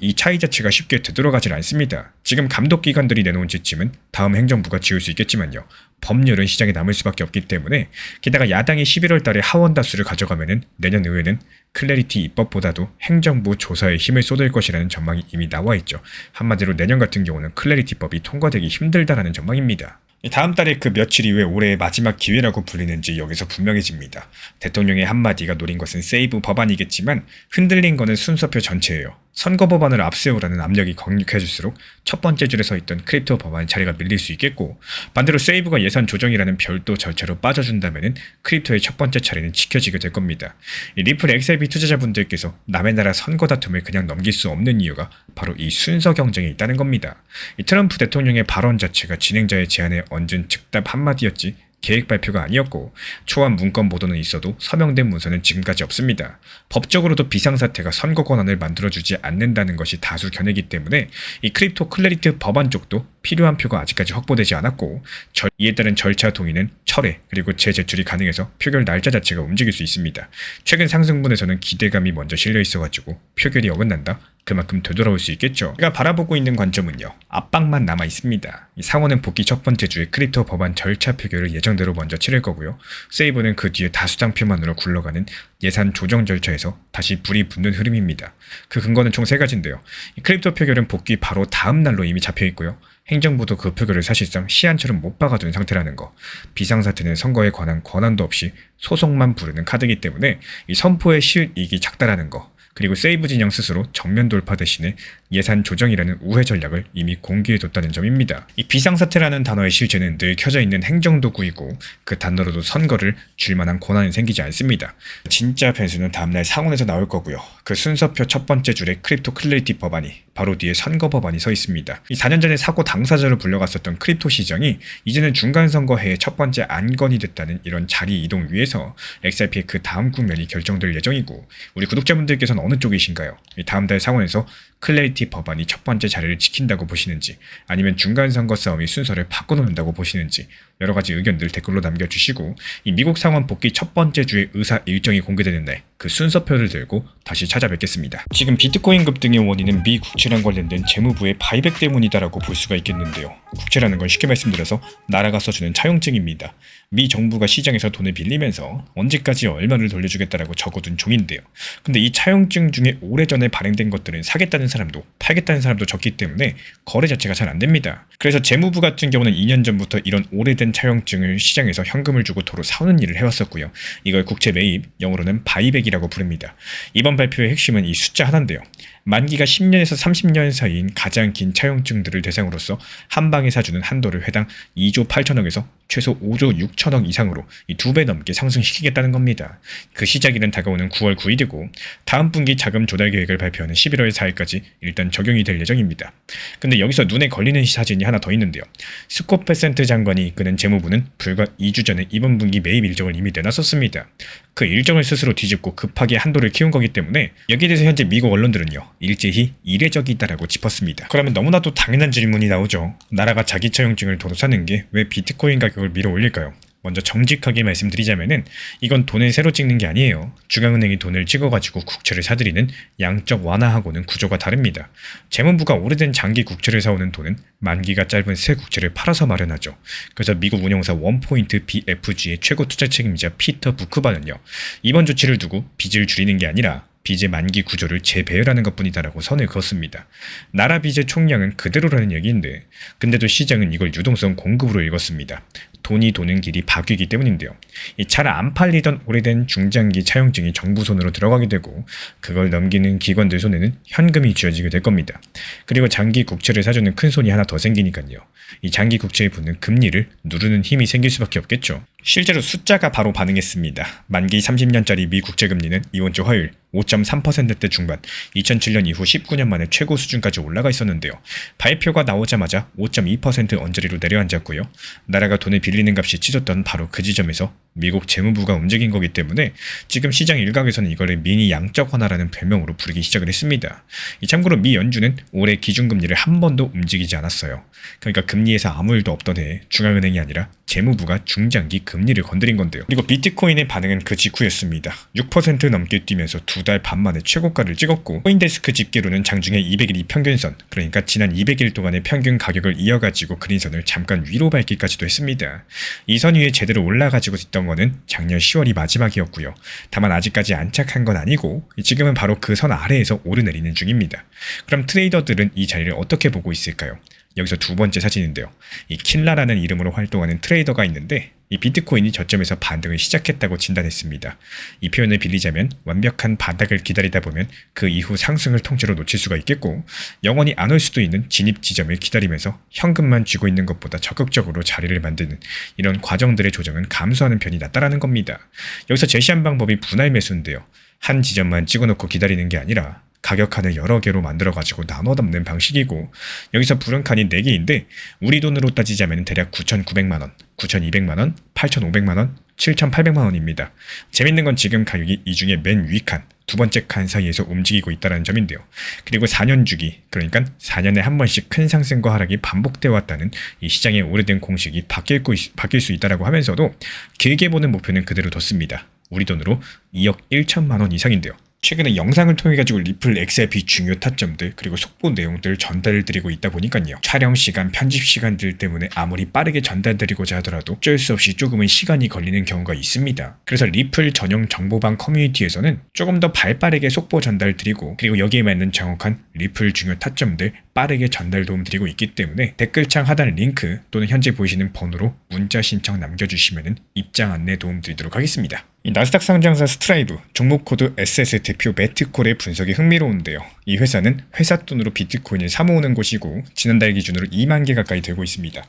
이 차이 자체가 쉽게 되돌아가질 않습니다. 지금 감독기관들이 내놓은 지침은 다음 행정부가 지을 수 있겠지만요. 법률은 시장에 남을 수밖에 없기 때문에 게다가 야당이 11월 달에 하원 다수를 가져가면은 내년 의회는 클래리티 입법보다도 행정부 조사에 힘을 쏟을 것이라는 전망이 이미 나와 있죠. 한마디로 내년 같은 경우는 클래리티법이 통과되기 힘들다라는 전망입니다. 다음 달에 그 며칠 이후에 올해의 마지막 기회라고 불리는지 여기서 분명해집니다. 대통령의 한마디가 노린 것은 세이브 법안이겠지만 흔들린 거는 순서표 전체예요. 선거 법안을 앞세우라는 압력이 강력해질수록 첫 번째 줄에 서 있던 크립토 법안 자리가 밀릴 수 있겠고 반대로 세이브가 예산 조정이라는 별도 절차로 빠져준다면 크립토의 첫 번째 차례는 지켜지게 될 겁니다. 이 리플 XRP 투자자분들께서 남의 나라 선거 다툼을 그냥 넘길 수 없는 이유가 바로 이 순서 경쟁에 있다는 겁니다. 이 트럼프 대통령의 발언 자체가 진행자의 제안에 얹은 즉답 한마디였지 계획 발표가 아니었고 초안 문건 보도는 있어도 서명된 문서는 지금까지 없습니다. 법적으로도 비상사태가 선거 권한을 만들어주지 않는다는 것이 다수 견해이기 때문에 이 크립토 클래리티 법안 쪽도 필요한 표가 아직까지 확보되지 않았고 이에 따른 절차 동의는 철회 그리고 재제출이 가능해서 표결 날짜 자체가 움직일 수 있습니다. 최근 상승분에서는 기대감이 먼저 실려 있어가지고 표결이 어긋난다? 그만큼 되돌아올 수 있겠죠. 제가 바라보고 있는 관점은요. 압박만 남아 있습니다. 이 상원은 복귀 첫 번째 주에 크립토 법안 절차 표결을 예정대로 먼저 치를 거고요. 세이브는 그 뒤에 다수당 표만으로 굴러가는 예산 조정 절차에서 다시 불이 붙는 흐름입니다. 그 근거는 총 3가지인데요. 이 크립토 표결은 복귀 바로 다음 날로 이미 잡혀 있고요. 행정부도 그 표결을 사실상 시한처럼 못 박아둔 상태라는 거. 비상사태는 선거에 관한 권한도 없이 소송만 부르는 카드이기 때문에 이 선포의 실익이 작다라는 거. 그리고 세이브 진영 스스로 정면 돌파 대신에 예산 조정이라는 우회 전략을 이미 공개해뒀다는 점입니다. 이 비상사태라는 단어의 실체는 늘 켜져 있는 행정도구이고 그 단어로도 선거를 줄 만한 권한은 생기지 않습니다. 진짜 변수는 다음날 상원에서 나올 거고요. 그 순서표 첫 번째 줄에 크립토 클래리티 법안이, 바로 뒤에 선거 법안이 서 있습니다. 이 4년 전에 사고 당사자로 불려갔었던 크립토 시장이 이제는 중간선거해의 첫 번째 안건이 됐다는 이런 자리 이동 위에서 XRP의 그 다음 국면이 결정될 예정이고, 우리 구독자분들께서는 어느 쪽이신가요? 이 다음 달 상원에서 클래리티 법안이 첫 번째 자리를 지킨다고 보시는지, 아니면 중간선거 싸움이 순서를 바꿔놓는다고 보시는지 여러가지 의견들 댓글로 남겨주시고, 이 미국 상원 복귀 첫 번째 주의 의사 일정이 공개되는 날 그 순서표를 들고 다시 찾아뵙겠습니다. 지금 비트코인 급등의 원인은 미 국채랑 관련된 재무부의 바이백 때문이다라고 볼 수가 있겠는데요. 국채라는 건 쉽게 말씀드려서 나라가 써주는 차용증입니다. 미 정부가 시장에서 돈을 빌리면서 언제까지 얼마를 돌려주겠다라고 적어둔 종인데요. 근데 이 차용증 중에 오래전에 발행된 것들은 사겠다는 사람도 팔겠다는 사람도 적기 때문에 거래 자체가 잘 안 됩니다. 그래서 재무부 같은 경우는 2년 전부터 이런 오래된 차용증을 시장에서 현금을 주고 도로 사오는 일을 해왔었고요. 이걸 국채 매입, 영어로는 바이백이라고 부릅니다. 이번 발표의 핵심은 이 숫자 하나인데요. 만기가 10년에서 30년 사이인 가장 긴 차용증들을 대상으로서 한 방에 사주는 한도를 회당 2조 8천억에서 최소 5조 6천억 이상으로 이 2배 넘게 상승시키겠다는 겁니다. 그 시작일은 다가오는 9월 9일이고 다음 분기 자금 조달 계획을 발표하는 11월 4일까지 일단 적용이 될 예정입니다. 근데 여기서 눈에 걸리는 사진이 하나 더 있는데요. 스콧 베센트 장관이 이끄는 재무부는 불과 2주 전에 이번 분기 매입 일정을 이미 내놨었습니다. 그 일정을 스스로 뒤집고 급하게 한도를 키운 거기 때문에 여기에 대해서 현재 미국 언론들은요, 일제히 이례적이다라고 짚었습니다. 그러면 너무나도 당연한 질문이 나오죠. 나라가 자기 차용증을 도로 사는 게 왜 비트코인 가격을 밀어 올릴까요? 먼저 정직하게 말씀드리자면은 이건 돈을 새로 찍는 게 아니에요. 중앙은행이 돈을 찍어가지고 국채를 사들이는 양적 완화하고는 구조가 다릅니다. 재무부가 오래된 장기 국채를 사오는 돈은 만기가 짧은 새 국채를 팔아서 마련하죠. 그래서 미국 운용사 원포인트 BFG의 최고 투자 책임자 피터 부크바는요, 이번 조치를 두고 빚을 줄이는 게 아니라 빚의 만기 구조를 재배열하는 것뿐이다라고 선을 그었습니다. 나라 빚의 총량은 그대로라는 얘기인데, 근데도 시장은 이걸 유동성 공급으로 읽었습니다. 돈이 도는 길이 바뀌기 때문인데요. 잘 안 팔리던 오래된 중장기 차용증이 정부 손으로 들어가게 되고 그걸 넘기는 기관들 손에는 현금이 쥐어지게 될 겁니다. 그리고 장기 국채를 사주는 큰 손이 하나 더 생기니까요. 이 장기 국채에 붙는 금리를 누르는 힘이 생길 수밖에 없겠죠. 실제로 숫자가 바로 반응했습니다. 만기 30년짜리 미 국채금리는 이번 주 화요일 5.3%대 중반, 2007년 이후 19년 만에 최고 수준까지 올라가 있었는데요. 발표가 나오자마자 5.2% 언저리로 내려앉았고요. 나라가 돈을 빌리는 값이 치솟던 바로 그 지점에서 미국 재무부가 움직인 거기 때문에 지금 시장 일각에서는 이거를 미니 양적 완화라는 별명으로 부르기 시작을 했습니다. 참고로 미 연준은 올해 기준금리를 한 번도 움직이지 않았어요. 그러니까 금리에서 아무 일도 없던 해에 중앙은행이 아니라 재무부가 중장기 금리를 건드린 건데요. 그리고 비트코인의 반응은 그 직후였습니다. 6% 넘게 뛰면서 2달 반 만에 최고가를 찍었고, 코인데스크 집계로는 장중에 200일 평균선, 그러니까 지난 200일 동안의 평균 가격을 이어가지고 그린 선을 잠깐 위로 밟기까지도 했습니다. 이 선 위에 제대로 올라가지고 있던 거는 작년 10월이 마지막이었고요. 다만 아직까지 안착한 건 아니고 지금은 바로 그 선 아래에서 오르내리는 중입니다. 그럼 트레이더들은 이 자리를 어떻게 보고 있을까요? 여기서 두 번째 사진인데요. 이 킬라라는 이름으로 활동하는 트레이더가 있는데 이 비트코인이 저점에서 반등을 시작했다고 진단했습니다. 이 표현을 빌리자면 완벽한 바닥을 기다리다 보면 그 이후 상승을 통째로 놓칠 수가 있겠고, 영원히 안 올 수도 있는 진입 지점을 기다리면서 현금만 쥐고 있는 것보다 적극적으로 자리를 만드는 이런 과정들의 조정은 감소하는 편이 낫다라는 겁니다. 여기서 제시한 방법이 분할 매수인데요. 한 지점만 찍어놓고 기다리는 게 아니라 가격칸을 여러 개로 만들어가지고 나눠 담는 방식이고, 여기서 부른 칸이 4개인데 우리 돈으로 따지자면 대략 9,900만원, 9,200만원, 8,500만원, 7,800만원입니다. 재밌는 건 지금 가격이 이 중에 맨 위 칸, 두 번째 칸 사이에서 움직이고 있다는 점인데요. 그리고 4년 주기, 그러니까 4년에 한 번씩 큰 상승과 하락이 반복되어 왔다는 이 시장의 오래된 공식이 바뀔 수 있다라고 하면서도 길게 보는 목표는 그대로 뒀습니다. 우리 돈으로 2억 1천만원 이상인데요. 최근에 영상을 통해 가지고 리플 XRP 중요 타점들 그리고 속보 내용들 전달을 드리고 있다 보니까요. 촬영 시간, 편집 시간들 때문에 아무리 빠르게 전달드리고자 하더라도 어쩔 수 없이 조금은 시간이 걸리는 경우가 있습니다. 그래서 리플 전용 정보방 커뮤니티에서는 조금 더 발빠르게 속보 전달 드리고, 그리고 여기에 맞는 정확한 리플 중요 타점들 빠르게 전달 도움 드리고 있기 때문에 댓글창 하단 링크 또는 현재 보이시는 번호로 문자 신청 남겨주시면 입장 안내 도움 드리도록 하겠습니다. 이 나스닥 상장사 스트라이브, 종목 코드 SS 대표 매트콜의 분석이 흥미로운데요. 이 회사는 회사 돈으로 비트코인을 사모으는 곳이고 지난달 기준으로 2만 개 가까이 되고 있습니다.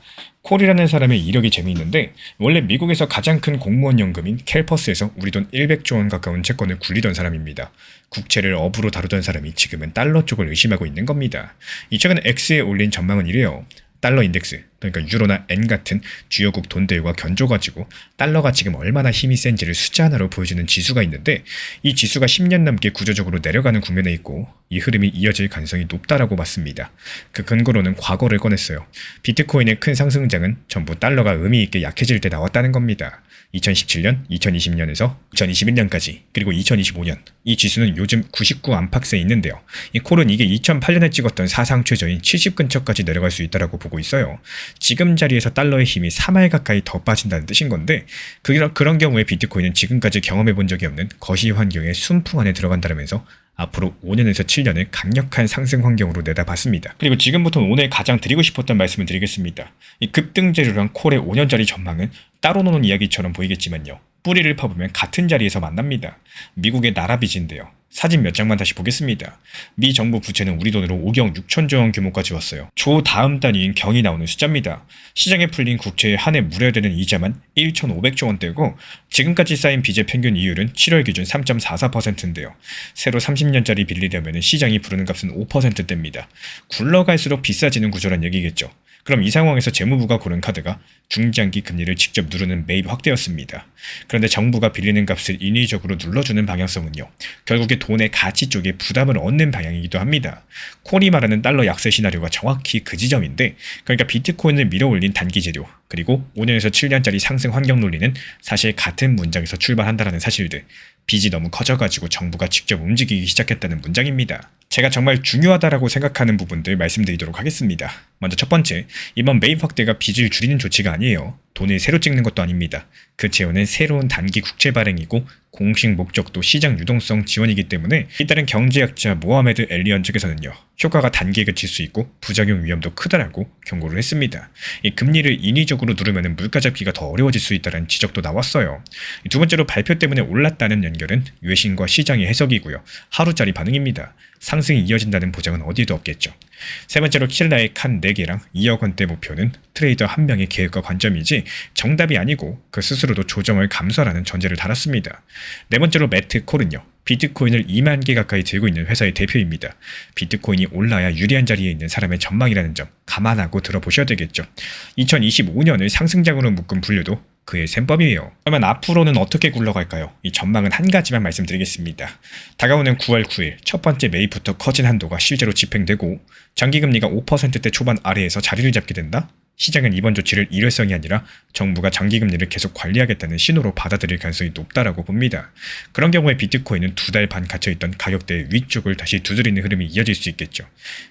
콜이라는 사람의 이력이 재미있는데 원래 미국에서 가장 큰 공무원 연금인 캘퍼스에서 우리 돈 100조 원 가까운 채권을 굴리던 사람입니다. 국채를 업으로 다루던 사람이 지금은 달러 쪽을 의심하고 있는 겁니다. 이 최근 X에 올린 전망은 이래요. 달러 인덱스, 그러니까 유로나 엔 같은 주요국 돈들과 견줘가지고 달러가 지금 얼마나 힘이 센지를 숫자 하나로 보여주는 지수가 있는데 이 지수가 10년 넘게 구조적으로 내려가는 국면에 있고 이 흐름이 이어질 가능성이 높다라고 봤습니다. 그 근거로는 과거를 꺼냈어요. 비트코인의 큰 상승장은 전부 달러가 의미 있게 약해질 때 나왔다는 겁니다. 2017년, 2020년에서 2021년까지 그리고 2025년 이 지수는 요즘 99 안팎세에 있는데요. 이 콜은 이게 2008년에 찍었던 사상 최저인 70 근처까지 내려갈 수 있다고 보고 있어요. 지금 자리에서 달러의 힘이 3할 가까이 더 빠진다는 뜻인 건데 그런 경우에 비트코인은 지금까지 경험해 본 적이 없는 거시 환경의 순풍 안에 들어간다면서 앞으로 5년에서 7년을 강력한 상승 환경으로 내다봤습니다. 그리고 지금부터는 오늘 가장 드리고 싶었던 말씀을 드리겠습니다. 이 급등재료랑 콜의 5년짜리 전망은 따로 노는 이야기처럼 보이겠지만요. 뿌리를 파보면 같은 자리에서 만납니다. 미국의 나라 빚인데요. 사진 몇 장만 다시 보겠습니다. 미 정부 부채는 우리 돈으로 5경 6천조 원 규모까지 왔어요. 조 다음 단위인 경이 나오는 숫자입니다. 시장에 풀린 국채에 한 해 물어야 되는 이자만 1,500조 원대고 지금까지 쌓인 빚의 평균 이율은 7월 기준 3.44%인데요. 새로 30년짜리 빌리려면 시장이 부르는 값은 5%대입니다. 굴러갈수록 비싸지는 구조란 얘기겠죠. 그럼 이 상황에서 재무부가 고른 카드가 중장기 금리를 직접 누르는 매입 확대였습니다. 그런데 정부가 빌리는 값을 인위적으로 눌러주는 방향성은요. 결국에 돈의 가치 쪽에 부담을 얻는 방향이기도 합니다. 콜이 말하는 달러 약세 시나리오가 정확히 그 지점인데 그러니까 비트코인을 밀어올린 단기 재료 그리고 5년에서 7년짜리 상승 환경 논리는 사실 같은 문장에서 출발한다는 사실들 빚이 너무 커져가지고 정부가 직접 움직이기 시작했다는 문장입니다. 제가 정말 중요하다라고 생각하는 부분들 말씀드리도록 하겠습니다. 먼저 첫 번째, 이번 매입 확대가 빚을 줄이는 조치가 아니에요. 돈을 새로 찍는 것도 아닙니다. 그 재원은 새로운 단기 국채 발행이고 공식 목적도 시장 유동성 지원이기 때문에 잇따른 경제학자 모하메드 엘리언 측에서는요. 효과가 단기에 그칠 수 있고 부작용 위험도 크다라고 경고를 했습니다. 이 금리를 인위적으로 누르면 물가 잡기가 더 어려워질 수 있다는 지적도 나왔어요. 두 번째로 발표 때문에 올랐다는 연결은 외신과 시장의 해석이고요. 하루짜리 반응입니다. 상승이 이어진다는 보장은 어디에도 없겠죠. 세 번째로 킬라의 칸 4개랑 2억 원대 목표는 트레이더 한 명의 계획과 관점이지 정답이 아니고 그 스스로도 조정을 감수하라는 전제를 달았습니다. 네 번째로 매트 콜은요. 비트코인을 2만 개 가까이 들고 있는 회사의 대표입니다. 비트코인이 올라야 유리한 자리에 있는 사람의 전망이라는 점 감안하고 들어보셔야 되겠죠. 2025년을 상승장으로 묶은 분류도 그의 셈법이에요. 그러면 앞으로는 어떻게 굴러갈까요? 이 전망은 한 가지만 말씀드리겠습니다. 다가오는 9월 9일 첫 번째 매입부터 커진 한도가 실제로 집행되고 장기금리가 5%대 초반 아래에서 자리를 잡게 된다? 시장은 이번 조치를 일회성이 아니라 정부가 장기금리를 계속 관리하겠다는 신호로 받아들일 가능성이 높다라고 봅니다. 그런 경우에 비트코인은 2달 반 갇혀있던 가격대의 위쪽을 다시 두드리는 흐름이 이어질 수 있겠죠.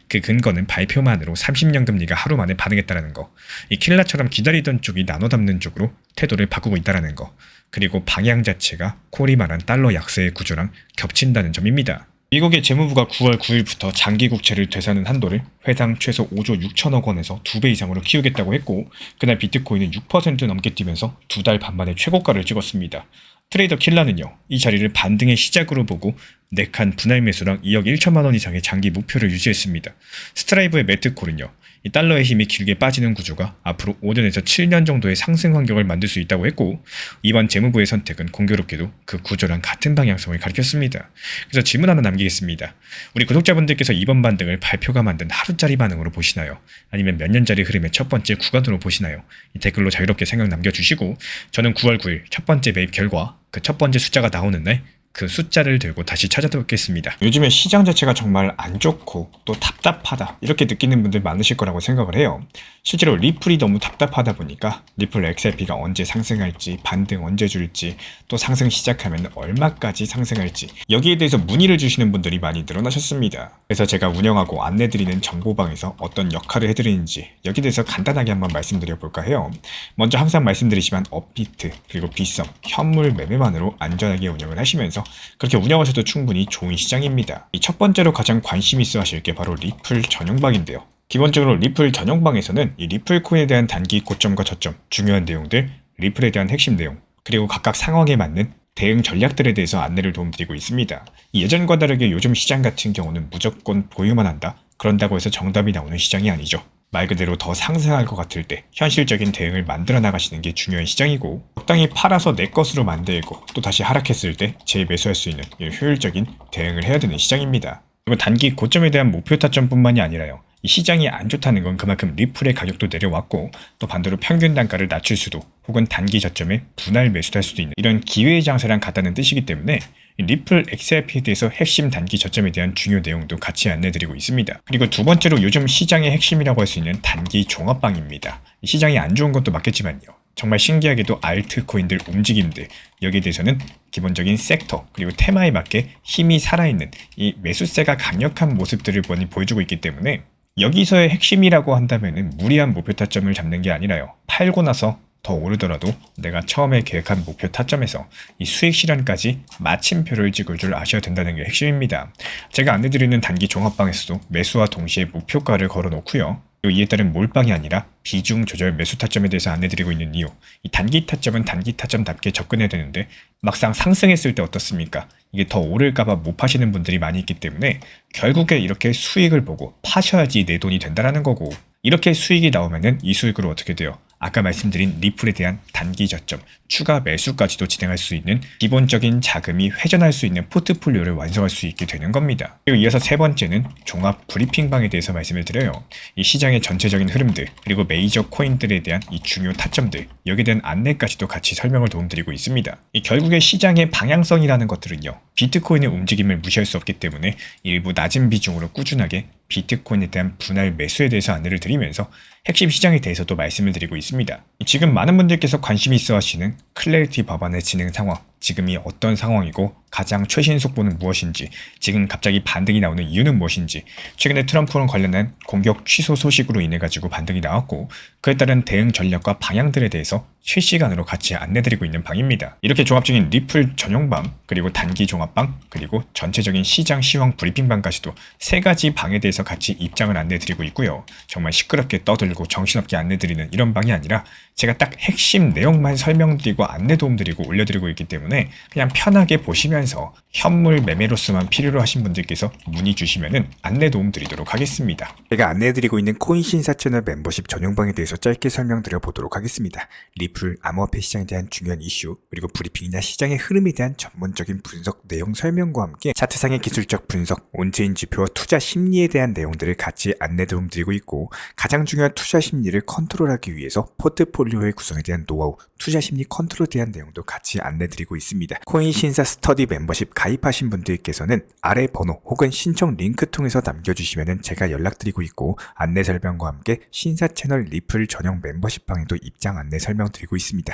그 근거는 발표만으로 30년 금리가 하루 만에 반응했다는 거, 이 킬라처럼 기다리던 쪽이 나눠 담는 쪽으로 태도를 바꾸고 있다는 거, 그리고 방향 자체가 콜이 말한 달러 약세의 구조랑 겹친다는 점입니다. 미국의 재무부가 9월 9일부터 장기 국채를 되사는 한도를 회당 최소 5조 6천억 원에서 2배 이상으로 키우겠다고 했고 그날 비트코인은 6% 넘게 뛰면서 2달 반 만에 최고가를 찍었습니다. 트레이더 킬라는요. 이 자리를 반등의 시작으로 보고 4칸 분할 매수랑 2억 1천만 원 이상의 장기 목표를 유지했습니다. 스트라이브의 매트콜은요. 이 달러의 힘이 길게 빠지는 구조가 앞으로 5년에서 7년 정도의 상승 환경을 만들 수 있다고 했고 이번 재무부의 선택은 공교롭게도 그 구조랑 같은 방향성을 가리켰습니다. 그래서 질문 하나 남기겠습니다. 우리 구독자분들께서 이번 반등을 발표가 만든 하루짜리 반응으로 보시나요? 아니면 몇 년짜리 흐름의 첫 번째 구간으로 보시나요? 이 댓글로 자유롭게 생각 남겨주시고 저는 9월 9일 첫 번째 매입 결과 그 첫 번째 숫자가 나오는 날 그 숫자를 들고 다시 찾아뵙겠습니다. 요즘에 시장 자체가 정말 안 좋고 또 답답하다 이렇게 느끼는 분들 많으실 거라고 생각을 해요. 실제로 리플이 너무 답답하다 보니까 리플 XRP가 언제 상승할지 반등 언제 줄지 또 상승 시작하면 얼마까지 상승할지 여기에 대해서 문의를 주시는 분들이 많이 늘어나셨습니다. 그래서 제가 운영하고 안내드리는 정보방에서 어떤 역할을 해드리는지 여기에 대해서 간단하게 한번 말씀드려 볼까 해요. 먼저 항상 말씀드리지만 업비트 그리고 빗썸 현물 매매만으로 안전하게 운영을 하시면서 그렇게 운영하셔도 충분히 좋은 시장입니다. 이 첫 번째로 가장 관심 있어 하실 게 바로 리플 전용방인데요. 기본적으로 리플 전용방에서는 이 리플 코인에 대한 단기 고점과 저점, 중요한 내용들, 리플에 대한 핵심 내용, 그리고 각각 상황에 맞는 대응 전략들에 대해서 안내를 도움드리고 있습니다. 예전과 다르게 요즘 시장 같은 경우는 무조건 보유만 한다? 그런다고 해서 정답이 나오는 시장이 아니죠. 말 그대로 더 상승할 것 같을 때 현실적인 대응을 만들어 나가시는 게 중요한 시장이고, 적당히 팔아서 내 것으로 만들고 또 다시 하락했을 때 재매수할 수 있는 효율적인 대응을 해야 되는 시장입니다. 그리고 단기 고점에 대한 목표 타점뿐만이 아니라요, 이 시장이 안 좋다는 건 그만큼 리플의 가격도 내려왔고, 또 반대로 평균 단가를 낮출 수도, 혹은 단기 저점에 분할 매수할 수도 있는 이런 기회의 장세랑 같다는 뜻이기 때문에 리플 XRP에 대해서 핵심 단기 저점에 대한 중요 내용도 같이 안내드리고 있습니다. 그리고 두 번째로 요즘 시장의 핵심이라고 할 수 있는 단기 종합방입니다. 시장이 안 좋은 것도 맞겠지만요, 정말 신기하게도 알트코인들 움직임들, 여기에 대해서는 기본적인 섹터 그리고 테마에 맞게 힘이 살아있는 이 매수세가 강력한 모습들을 많이 보여주고 있기 때문에, 여기서의 핵심이라고 한다면 무리한 목표 타점을 잡는 게 아니라요, 팔고 나서 더 오르더라도 내가 처음에 계획한 목표 타점에서 이 수익 실현까지 마침표를 찍을 줄 아셔야 된다는 게 핵심입니다. 제가 안내드리는 단기 종합방에서도 매수와 동시에 목표가를 걸어놓고요, 그리고 이에 따른 몰빵이 아니라 비중 조절 매수 타점에 대해서 안내드리고 있는 이유, 이 단기 타점은 단기 타점답게 접근해야 되는데 막상 상승했을 때 어떻습니까? 이게 더 오를까봐 못 파시는 분들이 많이 있기 때문에 결국에 이렇게 수익을 보고 파셔야지 내 돈이 된다라는 거고, 이렇게 수익이 나오면은 이 수익으로 어떻게 돼요? 아까 말씀드린 리플에 대한 단기 저점, 추가 매수까지도 진행할 수 있는 기본적인 자금이 회전할 수 있는 포트폴리오를 완성할 수 있게 되는 겁니다. 그리고 이어서 세 번째는 종합 브리핑방에 대해서 말씀을 드려요. 이 시장의 전체적인 흐름들, 그리고 메이저 코인들에 대한 이 중요 타점들, 여기에 대한 안내까지도 같이 설명을 도움드리고 있습니다. 이 결국에 시장의 방향성이라는 것들은요, 비트코인의 움직임을 무시할 수 없기 때문에 일부 낮은 비중으로 꾸준하게 비트코인에 대한 분할 매수에 대해서 안내를 드리면서 핵심 시장에 대해서도 말씀을 드리고 있습니다. 지금 많은 분들께서 관심이 있어 하시는 클래리티 법안의 진행 상황, 지금이 어떤 상황이고 가장 최신 속보는 무엇인지, 지금 갑자기 반등이 나오는 이유는 무엇인지, 최근에 트럼프랑 관련한 공격 취소 소식으로 인해 가지고 반등이 나왔고, 그에 따른 대응 전략과 방향들에 대해서 실시간으로 같이 안내드리고 있는 방입니다. 이렇게 종합적인 리플 전용방, 그리고 단기 종합방, 그리고 전체적인 시장 시황 브리핑방까지도 세 가지 방에 대해서 같이 입장을 안내드리고 있고요. 정말 시끄럽게 떠들고 정신없게 안내드리는 이런 방이 아니라 제가 딱 핵심 내용만 설명드리고 안내 도움드리고 올려드리고 있기 때문에 그냥 편하게 보시면서 현물 매매로서만 필요로 하신 분들께서 문의 주시면은 안내 도움드리도록 하겠습니다. 제가 안내해드리고 있는 코인 신사 채널 멤버십 전용방에 대해서 짧게 설명드려 보도록 하겠습니다. 리플, 암호화폐 시장에 대한 중요한 이슈, 그리고 브리핑이나 시장의 흐름에 대한 전문적인 분석 내용 설명과 함께 차트상의 기술적 분석, 온체인 지표와 투자 심리에 대한 내용들을 같이 안내 도움드리고 있고, 가장 중요한 투자 심리를 컨트롤하기 위해서 포트폴리오의 구성에 대한 노하우, 투자 심리 컨트롤에 대한 내용도 같이 안내드리고 있습니다. 코인 신사 스터디 멤버십 가입하신 분들께서는 아래 번호 혹은 신청 링크 통해서 남겨주시면 제가 연락드리고 있고, 안내 설명과 함께 신사 채널 리플 전용 멤버십 방에도 입장 안내 설명드리고 있습니다.